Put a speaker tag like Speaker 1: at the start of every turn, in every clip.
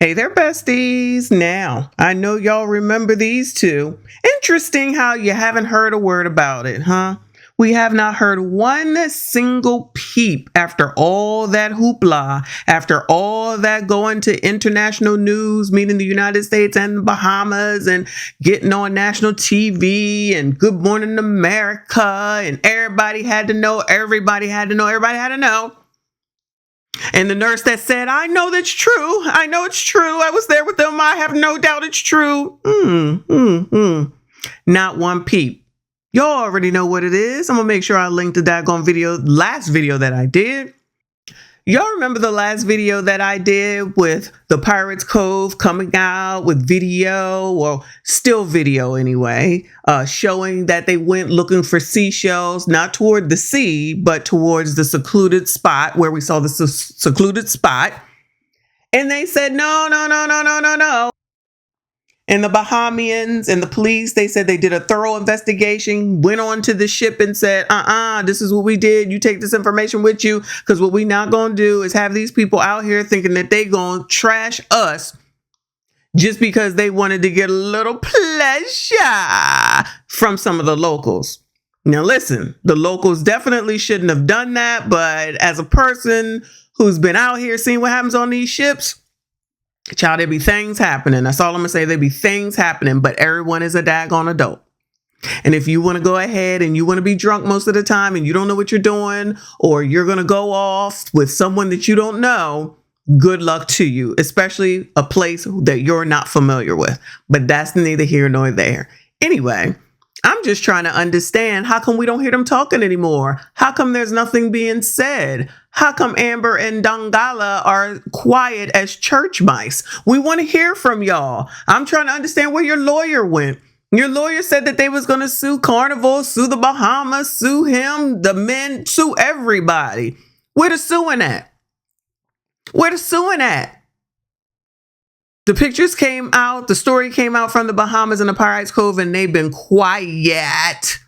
Speaker 1: Hey there, besties. Now, I know y'all remember these two. Interesting how you haven't heard a word about it, huh? We have not heard one single peep after all that hoopla, after all that going to international news, meeting the United States and the Bahamas and getting on national TV and Good Morning America, and everybody had to know, everybody had to know, everybody had to know. And the nurse that said, I know that's true. I know it's true. I was there with them. I have no doubt it's true. Not one peep. Y'all already know what it is. I'm going to make sure I link the daggone last video that I did. Y'all remember the last video that I did with the Pirates Cove coming out with video, or still video anyway, showing that they went looking for seashells, not toward the sea, but towards the secluded spot where we saw the secluded spot. And they said, no. And the Bahamians and the police, they said they did a thorough investigation, went on to the ship and said, this is what we did. You take this information with you, because what we not going to do is have these people out here thinking that they going to trash us just because they wanted to get a little pleasure from some of the locals. Now, listen, the locals definitely shouldn't have done that. But as a person who's been out here seeing what happens on these ships, child, there be things happening. That's all I'm gonna say. There be things happening, but everyone is a daggone adult. And if you want to go ahead and you want to be drunk most of the time and you don't know what you're doing, or you're going to go off with someone that you don't know, good luck to you, especially a place that you're not familiar with. But that's neither here nor there. Anyway, I'm just trying to understand, how come we don't hear them talking anymore? How come there's nothing being said? How come Amber and Dongala are quiet as church mice? We want to hear from y'all. I'm trying to understand where your lawyer went. Your lawyer said that they was going to sue Carnival, sue the Bahamas, sue him, the men, sue everybody. Where the suing at? Where the suing at? The pictures came out, the story came out from the Bahamas and the Pirates Cove, and they've been quiet.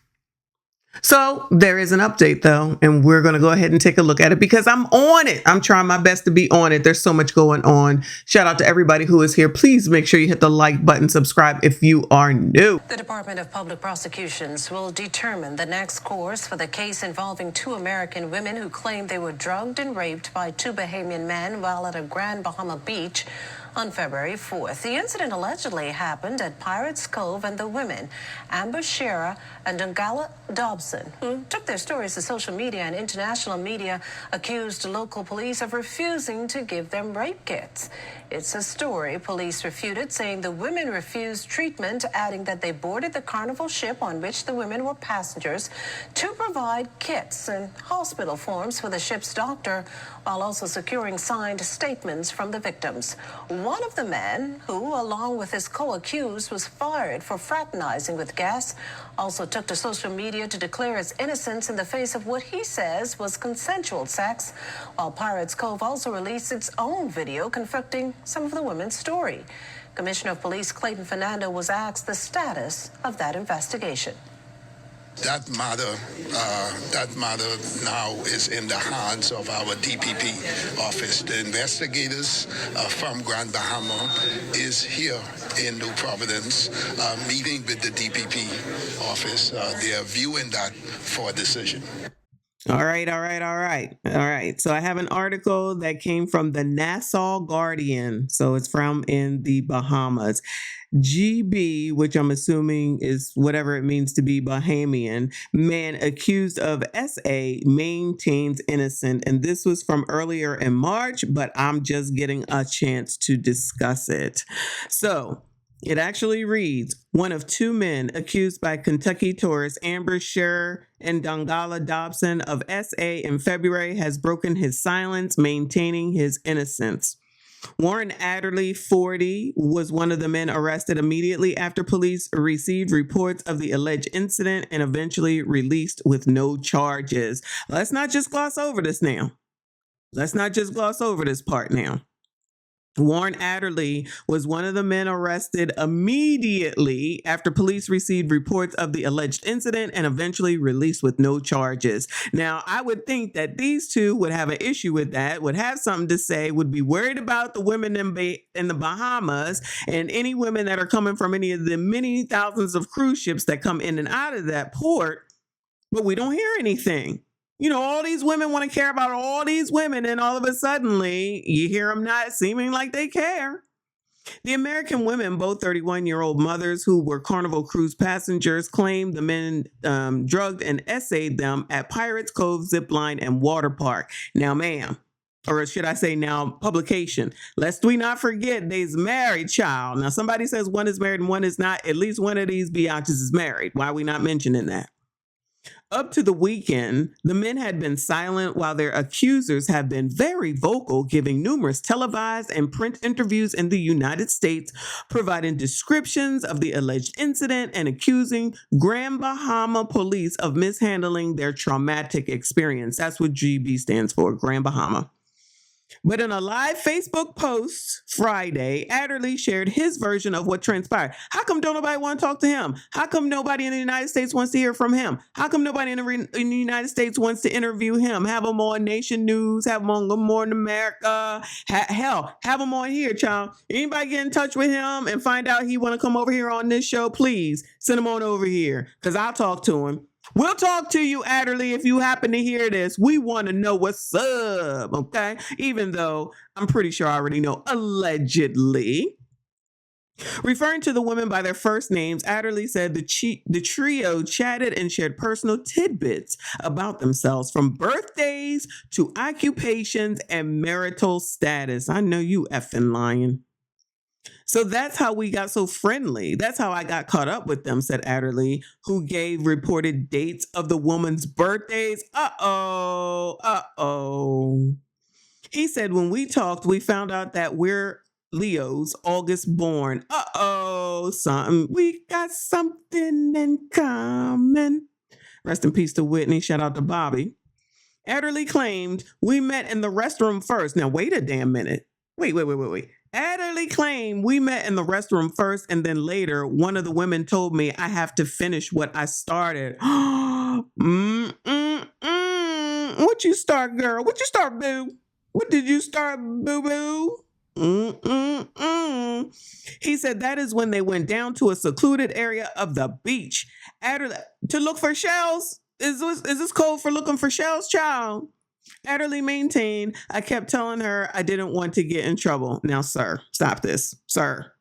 Speaker 1: So there is an update, though, and we're going to go ahead and take a look at it because I'm on it. I'm trying my best to be on it. There's so much going on. Shout out to everybody who is here. Please make sure you hit the like button, subscribe if you are new.
Speaker 2: The Department of Public Prosecutions will determine the next course for the case involving two American women who claimed they were drugged and raped by two Bahamian men while at a Grand Bahama beach on February 4th. The incident allegedly happened at Pirates Cove, and the women, Amber Shera and Dongala Dobson, who took their stories to social media and international media, accused local police of refusing to give them rape kits. It's a story police refuted, saying the women refused treatment, adding that they boarded the Carnival ship on which the women were passengers to provide kits and hospital forms for the ship's doctor, while also securing signed statements from the victims. One of the men, who, along with his co-accused, was fired for fraternizing with guests, also took to social media to declare his innocence in the face of what he says was consensual sex, while Pirates Cove also released its own video conflicting some of the women's story. Commissioner of Police Clayton Fernando was asked the status of that investigation.
Speaker 3: That matter now is in the hands of our DPP office. The investigators from Grand Bahama is here in New Providence, meeting with the DPP office. They are viewing that for a decision.
Speaker 1: All right. So I have an article that came from the Nassau Guardian. So it's from in the Bahamas. GB, which I'm assuming is whatever it means to be Bahamian, man accused of SA maintains innocent. And this was from earlier in March, but I'm just getting a chance to discuss it. So it actually reads, one of two men accused by Kentucky tourist Amber Scherer and Dongala Dobson of SA in February has broken his silence, maintaining his innocence. Warren Adderley, 40, was one of the men arrested immediately after police received reports of the alleged incident and eventually released with no charges. Let's not just gloss over this now. Let's not just gloss over this part now. Warren Adderley was one of the men arrested immediately after police received reports of the alleged incident and eventually released with no charges. Now, I would think that these two would have an issue with that, would have something to say, would be worried about the women in the Bahamas and any women that are coming from any of the many thousands of cruise ships that come in and out of that port, but we don't hear anything. You know, all these women want to care about all these women, and all of a sudden, you hear them not seeming like they care. The American women, both 31-year-old mothers who were Carnival Cruise passengers, claimed the men drugged and essayed them at Pirates Cove Zipline and Water Park. Now, ma'am, or should I say now, publication, lest we not forget they's married, child. Now, somebody says one is married and one is not. At least one of these biatches is married. Why are we not mentioning that? Up to the weekend, the men had been silent while their accusers have been very vocal, giving numerous televised and print interviews in the United States, providing descriptions of the alleged incident and accusing Grand Bahama police of mishandling their traumatic experience. That's what GB stands for, Grand Bahama. But in a live Facebook post Friday, Adderley shared his version of what transpired. How come don't nobody want to talk to him? How come nobody in the United States wants to hear from him? How come nobody in the United States wants to interview him? Have him on Nation News, have him on Good Morning America. Hell, have him on here, child. Anybody get in touch with him and find out he want to come over here on this show, please send him on over here because I'll talk to him. We'll talk to you, Adderley, if you happen to hear this. We want to know what's up, okay? Even though I'm pretty sure I already know, allegedly. Referring to the women by their first names, Adderley said the trio chatted and shared personal tidbits about themselves, from birthdays to occupations and marital status. I know you effing lying. So that's how we got so friendly. That's how I got caught up with them, said Adderley, who gave reported dates of the woman's birthdays. He said, when we talked, we found out that we're Leos, August born. We got something in common. Rest in peace to Whitney. Shout out to Bobby. Adderley claimed we met in the restroom first. Now, wait a damn minute. Wait. Adderley claimed we met in the restroom first, and then later, one of the women told me I have to finish what I started. What you start, girl? What you start, boo? What did you start, boo-boo? He said that is when they went down to a secluded area of the beach. Adderley, to look for shells? Is this code for looking for shells, child? Adderley maintained, I kept telling her I didn't want to get in trouble. Now, sir, stop this. Sir,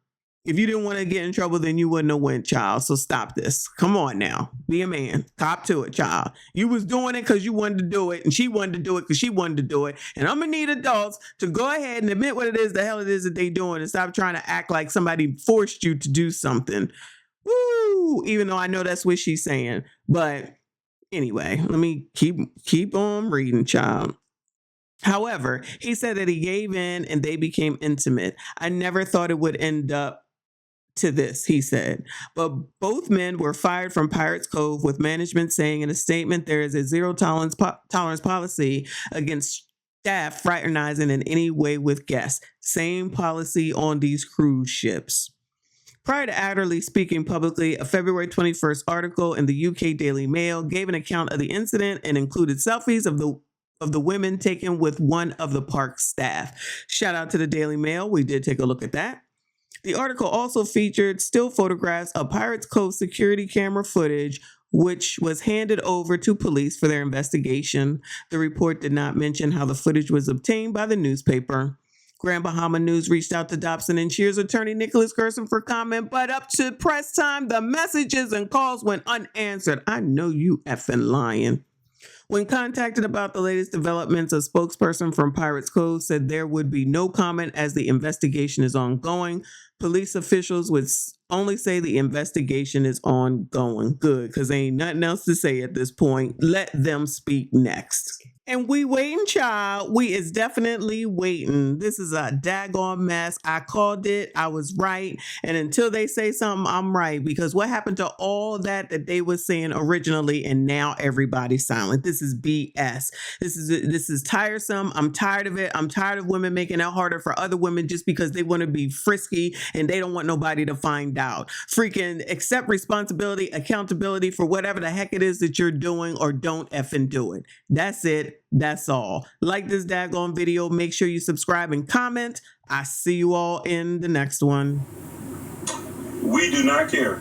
Speaker 1: if you didn't want to get in trouble, then you wouldn't have went, child. So stop this. Come on now. Be a man. Cop to it, child. You was doing it because you wanted to do it, and she wanted to do it because she wanted to do it. And I'm going to need adults to go ahead and admit what it is, the hell it is that they doing, and stop trying to act like somebody forced you to do something. Woo! Even though I know that's what she's saying. But anyway, let me keep on reading, child. However, he said that he gave in and they became intimate. I never thought it would end up to this, he said. But both men were fired from Pirates Cove, with management saying in a statement there is a zero tolerance policy against staff fraternizing in any way with guests. Same policy on these cruise ships. Prior to Adderley speaking publicly, a February 21st article in the UK Daily Mail gave an account of the incident and included selfies of the women taken with one of the park staff. Shout out to the Daily Mail. We did take a look at that. The article also featured still photographs of Pirates Cove security camera footage, which was handed over to police for their investigation. The report did not mention how the footage was obtained by the newspaper. Grand Bahama News reached out to Dobson and Shears attorney Nicholas Gerson for comment, but up to press time, the messages and calls went unanswered. I know you effing lying. When contacted about the latest developments, a spokesperson from Pirates Cove said there would be no comment as the investigation is ongoing. Police officials would only say the investigation is ongoing. Good, because there ain't nothing else to say at this point. Let them speak next. And we waiting, child. We is definitely waiting. This is a daggone mess. I called it. I was right. And until they say something, I'm right. Because what happened to all that they were saying originally, and now everybody's silent? This is BS. This is tiresome. I'm tired of it. I'm tired of women making it harder for other women just because they want to be frisky and they don't want nobody to find out. Freaking accept responsibility, accountability for whatever the heck it is that you're doing, or don't effing do it. That's it. That's all. Like this daggone video. Make sure you subscribe and comment. I see you all in the next one.
Speaker 4: We do not care.